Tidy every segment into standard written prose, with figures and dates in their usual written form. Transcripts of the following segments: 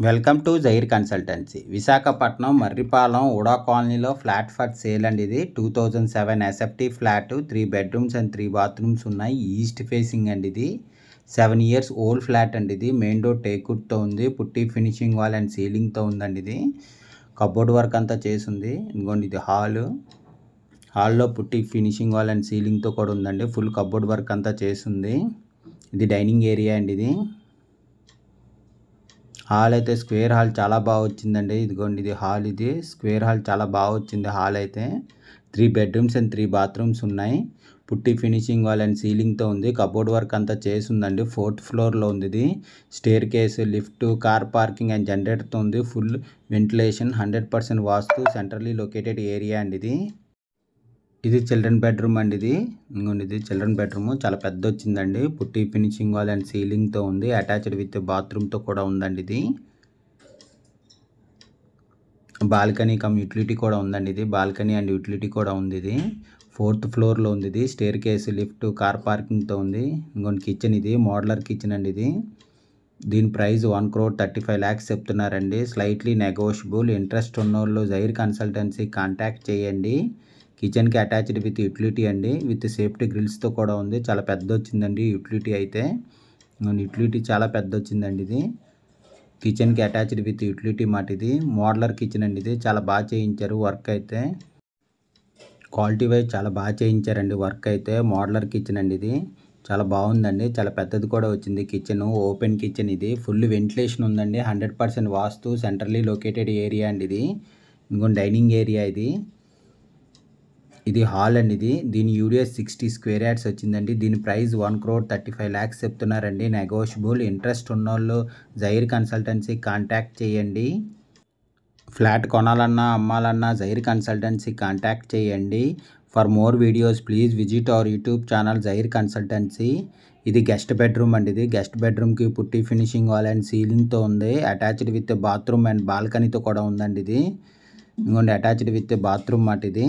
Welcome to Jair consultancy. Visakhapatnam Marripalem Uda కాలనీలో flat for sale అండి. ఇది 2007 SFT flat, 3 bedrooms and 3 bathrooms ఉన్నాయి. ఈస్ట్ ఫేసింగ్ అండి. ఇది 7 years ఓల్డ్ ఫ్లాట్ అండి. ఇది మెయిన్ డోర్ టేక్వుడ్తో ఉంది. పుట్టి ఫినిషింగ్ వాల్ అండ్ సీలింగ్తో ఉందండి. ఇది కబోర్డ్ వర్క్ అంతా చేసింది. ఇదిగోండి, ఇది హాల్లో పుట్టి ఫినిషింగ్ వాల్ అండ్ సీలింగ్తో కూడా ఉందండి. ఫుల్ కబోర్డ్ వర్క్ అంతా చేసింది. ఇది డైనింగ్ ఏరియా అండి. ఇది హాల్ అయితే స్క్వేర్ హాల్ చాలా బాగా వచ్చిందండి. ఇదిగోండి, ఇది హాల్. ఇది స్క్వేర్ హాల్ చాలా బాగా వచ్చింది. హాల్ అయితే 3 bedrooms అండ్ 3 bathrooms ఉన్నాయి. పుట్టి ఫినిషింగ్ వాల్ అండ్ సీలింగ్తో ఉంది. కబోర్డ్ వర్క్ అంతా చేసిందండి. 4th floorలో ఉంది. ఇది staircase, lift, car parking and జనరేటర్తో ఉంది. Full ventilation, 100% vastu, centrally located area అండి. ఇది చిల్డ్రన్ బెడ్రూమ్ అండి. ఇది చిల్డ్రన్ బెడ్రూమ్ చాలా పెద్ద వచ్చిందండి. పుట్టి ఫినిషింగ్ వాల్ అండ్ సీలింగ్తో ఉంది. అటాచ్డ్ విత్ బాత్రూమ్తో కూడా ఉందండి. ఇది బాల్కనీ కమ్ యూటిలిటీ కూడా ఉందండి. ఇది బాల్కనీ అండ్ యూటిలిటీ కూడా ఉంది. ఇది 4th floorలో ఉంది. ఇది స్టేర్ కేస్, లిఫ్ట్, కార్ పార్కింగ్తో ఉంది. ఇంకొన్ని కిచెన్. ఇది మోడలర్ కిచెన్ అండి. దీని ప్రైస్ 1,35 lakhs చెప్తున్నారండి. Slightly negotiable. ఇంట్రెస్ట్ ఉన్నోళ్ళు జైర్ కన్సల్టెన్సీ కాంటాక్ట్ చేయండి. కిచెన్కి అటాచ్డ్ విత్ యూటిలిటీ అండి. విత్ సేఫ్టీ గ్రిల్స్తో కూడా ఉంది. చాలా పెద్ద వచ్చిందండి యూటిలిటీ అయితే. యూటిలిటీ చాలా పెద్ద వచ్చిందండి. ఇది కిచెన్కి అటాచ్డ్ విత్ యూటిలిటీ మాట. ఇది మోడలర్ కిచెన్ అండి. ఇది చాలా బాగా చేయించారు వర్క్ అయితే. క్వాలిటీ వైజ్ చాలా బాగా చేయించారండి వర్క్ అయితే. మోడలర్ కిచెన్ అండి. ఇది చాలా బాగుందండి. చాలా పెద్దది కూడా వచ్చింది కిచెన్. Open kitchen. ఇది ఫుల్ వెంటిలేషన్ ఉందండి. 100% వాస్తు, సెంట్రల్లీ లొకేటెడ్ ఏరియా అండి. ఇది ఇంకొన్ని డైనింగ్ ఏరియా. ఇది హాల్ అండి. దీని యూడిఎస్ 60 square yards వచ్చిందండి. దీని ప్రైస్ 1,35 lakhs చెప్తున్నారండి. నెగోషియబుల్. ఇంట్రెస్ట్ ఉన్నోళ్ళు జైర్ కన్సల్టెన్సీ కాంటాక్ట్ చేయండి. ఫ్లాట్ కొనాలన్నా అమ్మాలన్నా జైర్ కన్సల్టెన్సీ కాంటాక్ట్ చేయండి. For more videos please visit our YouTube channel Jair consultancy. ఇది గెస్ట్ బెడ్రూమ్ అండి. ఇది గెస్ట్ బెడ్రూమ్కి పుట్టి ఫినిషింగ్ వాల్ అండ్ సీలింగ్తో ఉంది. అటాచ్డ్ విత్ బాత్రూమ్ అండ్ బాల్కనీతో కూడా ఉందండి. ఇది ఇంకోండి, అటాచ్డ్ విత్ బాత్రూమ్ మాట. ఇది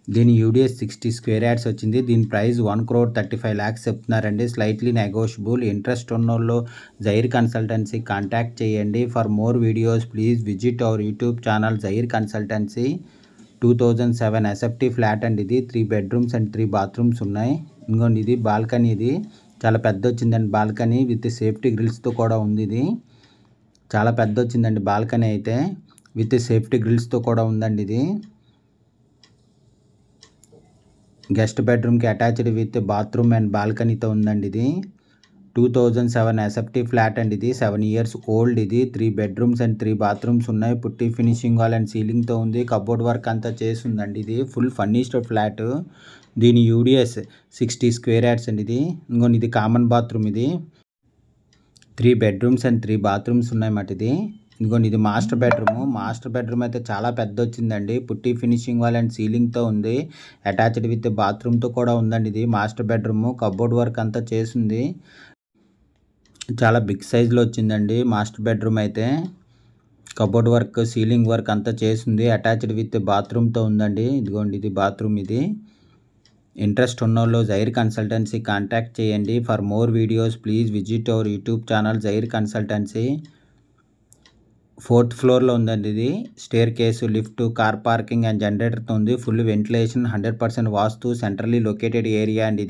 దీని యూడిఎస్ 60 square yards వచ్చింది. దీని ప్రైస్ 1,35 lakhs చెప్తున్నారండి. Slightly negotiable. ఇంట్రెస్ట్ ఉన్నోళ్ళు జైర్ కన్సల్టెన్సీ కాంటాక్ట్ చేయండి. For more videos please visit our YouTube channel Jair consultancy. 2007 SFT flat అండి. ఇది 3 bedrooms అండ్ 3 bathrooms ఉన్నాయి. ఇంకోండి, ఇది బాల్కనీ. ఇది చాలా పెద్ద వచ్చిందండి బాల్కనీ. విత్ సేఫ్టీ గ్రిల్స్తో కూడా ఉంది. ఇది చాలా పెద్ద వచ్చిందండి బాల్కనీ అయితే. విత్ సేఫ్టీ గ్రిల్స్తో కూడా ఉందండి. ఇది గెస్ట్ బెడ్రూమ్కి అటాచ్డ్ విత్ బాత్రూమ్ అండ్ బాల్కనీతో ఉందండి. ఇది 2007 ఎస్ఎఫ్టీ ఫ్లాట్ అండి. ఇది 7 years ఓల్డ్. ఇది 3 bedrooms అండ్ 3 bathrooms ఉన్నాయి. పుట్టి ఫినిషింగ్ వాల్ అండ్ సీలింగ్తో ఉంది. కబోర్డ్ వర్క్ అంతా చేసిందండి. ఇది ఫుల్ ఫర్నిష్డ్ ఫ్లాట్. దీని యూడిఎస్ 60 square yards అండి. ఇది కామన్ బాత్రూమ్. ఇది 3 bedrooms అండ్ 3 bathrooms ఉన్నాయన్నమాట. ఇది మాస్టర్ బెడ్రూమ్ అయితే చాలా పెద్ద వచ్చిందండి. పుట్టి ఫినిషింగ్ వాల్ అండ్ సీలింగ్తో ఉంది. అటాచ్డ్ విత్ బాత్రూమ్తో కూడా ఉందండి. ఇది మాస్టర్ బెడ్రూమ్. కబోర్డ్ వర్క్ అంతా చేసింది. చాలా బిగ్ సైజులో వచ్చిందండి మాస్టర్ బెడ్రూమ్ అయితే. కబోర్డ్ వర్క్, సీలింగ్ వర్క్ అంతా చేసింది. అటాచ్డ్ విత్ బాత్రూమ్తో ఉందండి. ఇదిగోండి, ఇది బాత్రూమ్. ఇది ఇంట్రెస్ట్ ఉన్నోళ్ళు జైర్ కన్సల్టెన్సీ కాంటాక్ట్ చేయండి. For more videos please visit our YouTube channel Jair consultancy. 4th floorలో ఉందండి. ఇది staircase, lift, car parking and జనరేటర్తో ఉంది. Full ventilation, 100% vastu, centrally located area అండి.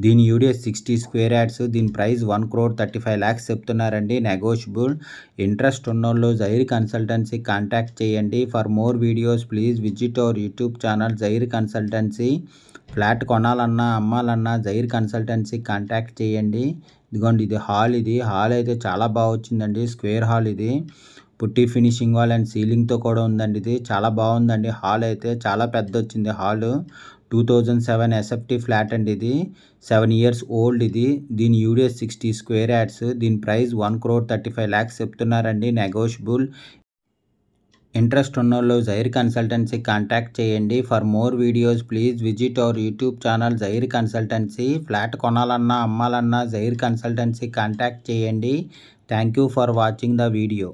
దీని యూడిఎస్ 60 square yards. దీని ప్రైస్ 1,35 lakhs చెప్తున్నారండి. నెగోషియబుల్. ఇంట్రెస్ట్ ఉన్నోళ్ళు జైర్ కన్సల్టెన్సీ కాంటాక్ట్ చేయండి. For more videos please visit our YouTube channel Jair consultancy. Flat కొనాలన్నా అమ్మాలన్నా జైర్ కన్సల్టెన్సీ కాంటాక్ట్ చేయండి. ఇదిగోండి, ఇది హాల్ అయితే చాలా బాగా వచ్చిందండి. Square hall. ఇది పుట్టి ఫినిషింగ్ వాల్ అండ్ సీలింగ్తో కూడా ఉందండి. ఇది చాలా బాగుందండి. హాల్ అయితే చాలా పెద్ద వచ్చింది. హాల్ 2007 ఎస్ఎఫ్టీ ఫ్లాట్ అండి. ఇది 7 years ఓల్డ్. దీని యూడిఎస్ 60 square yards. దీని ప్రైస్ 1,35 lakhs చెప్తున్నారండి. నెగోషియబుల్. ఇంట్రెస్ట్ ఉన్నోళ్ళు జైర్ కన్సల్టెన్సీ కాంటాక్ట్ చేయండి. For more videos please visit our YouTube channel Jair consultancy. Flat కొనాలన్నా అమ్మాలన్నా జైర్ కన్సల్టెన్సీ కాంటాక్ట్ చేయండి. Thank you for watching the video.